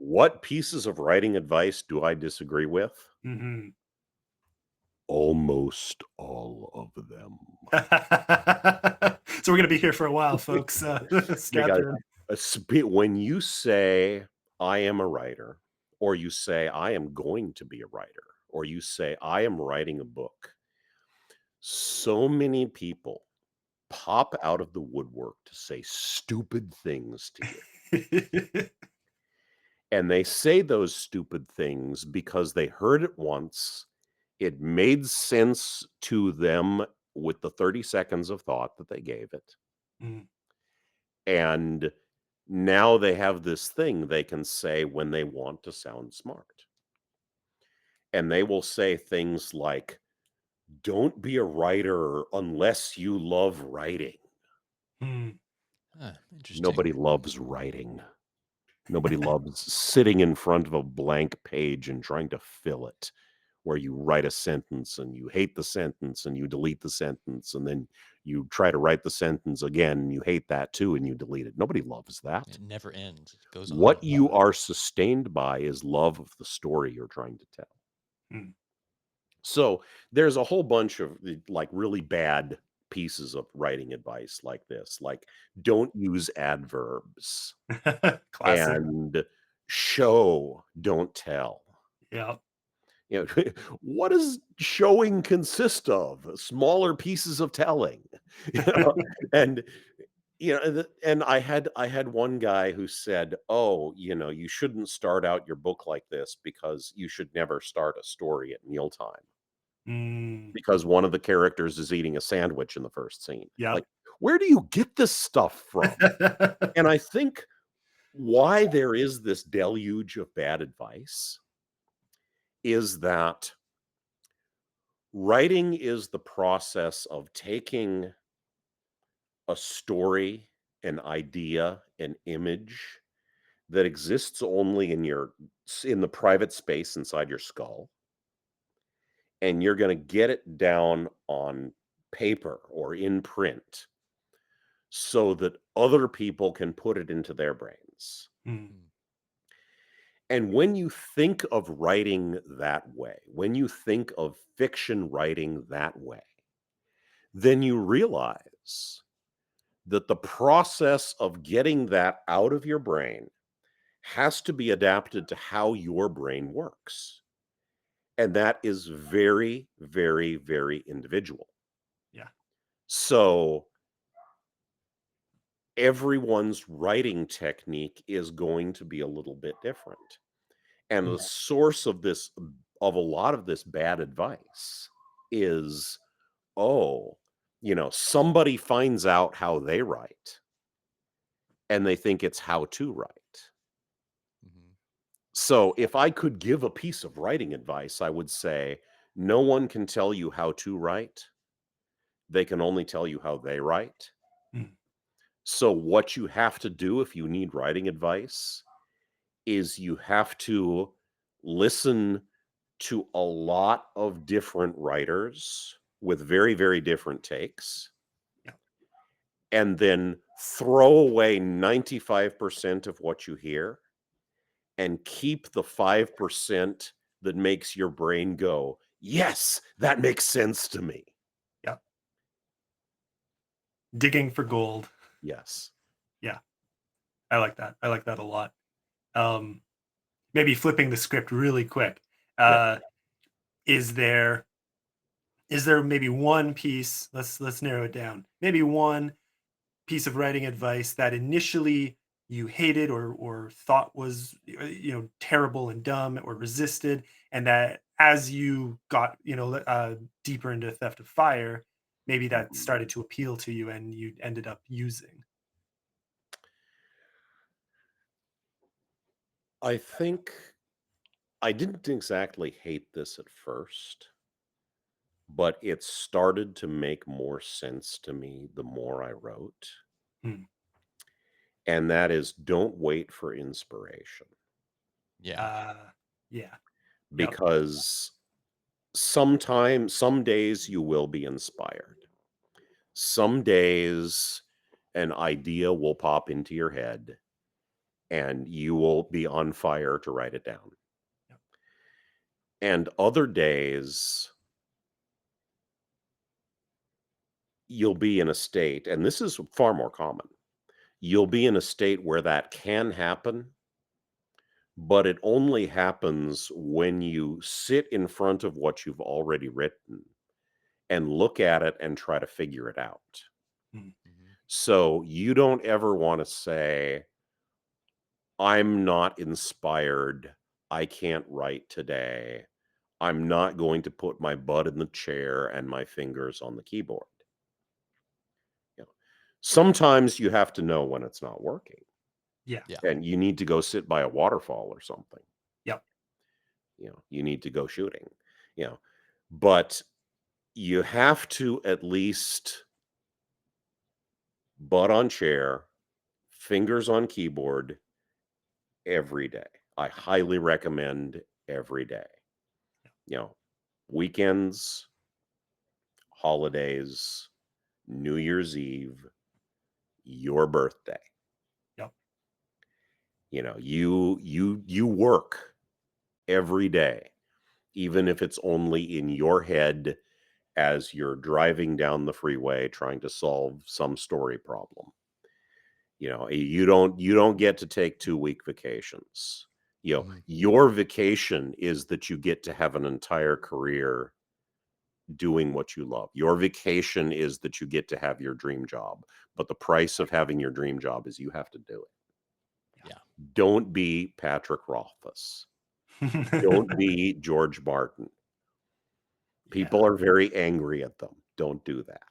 What pieces of writing advice do I disagree with? Mhm. Almost all of them. So we're gonna be here for a while, folks, strap Because in. when you say, "I am a writer," or you say, "I am going to be a writer," or you say, "I am writing a book," so many people pop out of the woodwork to say stupid things to you. And they say those stupid things because they heard it once. It made sense to them with the 30 seconds of thought that they gave it. Mm, And now they have this thing they can say when they want to sound smart. And they will say things like, "Don't be a writer unless you love writing." mm. Huh, interesting. Nobody loves writing. Nobody loves sitting in front of a blank page and trying to fill it, where you write a sentence and you hate the sentence and you delete the sentence, and then you try to write the sentence again and you hate that too and you delete it. Nobody loves that. It never ends. It goes on What and you on. are sustained by is love of the story you're trying to tell. Mm. So there's a whole bunch of like really bad pieces of writing advice like this, like don't use adverbs Classic. and show, don't tell. Yeah. You know, what does showing consist of? Smaller pieces of telling. You know? And and I had one guy who said, "Oh, you shouldn't start out your book like this because you should never start a story at mealtime Mm. because one of the characters is eating a sandwich in the first scene." Like, Yep. where do you get this stuff from? And I think why there is this deluge of bad advice is that writing is the process of taking a story, an idea, an image that exists only in the private space inside your skull, and you're going to get it down on paper or in print so that other people can put it into their brains. Mm. Mm. And when you think of writing that way, when you think of fiction writing that way, then you realize that the process of getting that out of your brain has to be adapted to how your brain works. And that is very, very, very individual. Yeah. So everyone's writing technique is going to be a little bit different. And Mm. the source of a lot of this bad advice is, oh, somebody finds out how they write and they think it's how to write. Mhm. So if I could give a piece of writing advice, I would say no one can tell you how to write. They can only tell you how they write. Mm. So what you have to do if you need writing advice is you have to listen to a lot of different writers with very, very different takes, Yeah. and then throw away 95% of what you hear and keep the 5% that makes your brain go, "Yes, that makes sense to me." Yeah. Digging for gold. Yes. Yeah. I like that. I like that a lot. Um, Maybe flipping the script really quick. Yeah. Uh, is there maybe one piece, let's narrow it down. Maybe one piece of writing advice that initially you hated or thought was terrible and dumb or resisted, and that as you got deeper into Theft of Fire, maybe that started to appeal to you and you ended up using. I think I didn't exactly hate this at first, but it started to make more sense to me the more I wrote, Hmm. and that is don't wait for inspiration Yeah. uh yeah. Yep. because some days you will be inspired. Some days an idea will pop into your head and you will be on fire to write it down. Yep. And other days, you'll be in a state, and this is far more common. You'll be in a state where that can happen, but it only happens when you sit in front of what you've already written and look at it and try to figure it out. Mhm. Mhm. So you don't ever want to say, I'm not inspired. I can't write today. I'm not going to put my butt in the chair and my fingers on the keyboard. You know, sometimes you have to know when it's not working Yeah. Yeah. and you need to go sit by a waterfall or something. Yep. You need to go shooting, you know, but you have to at least butt on chair, fingers on keyboard every day. I highly recommend every day. You know, weekends, holidays, New Year's Eve, your birthday. Yep. You work every day, even if it's only in your head as you're driving down the freeway trying to solve some story problem. You don't get to take 2-week vacations. Mhm. Your vacation is that you get to have an entire career doing what you love. Your vacation is that you get to have your dream job, but the price of having your dream job is you have to do it. Yeah. Don't be Patrick Rothfuss. Don't be George Martin. Yeah. People are very angry at them. Don't do that.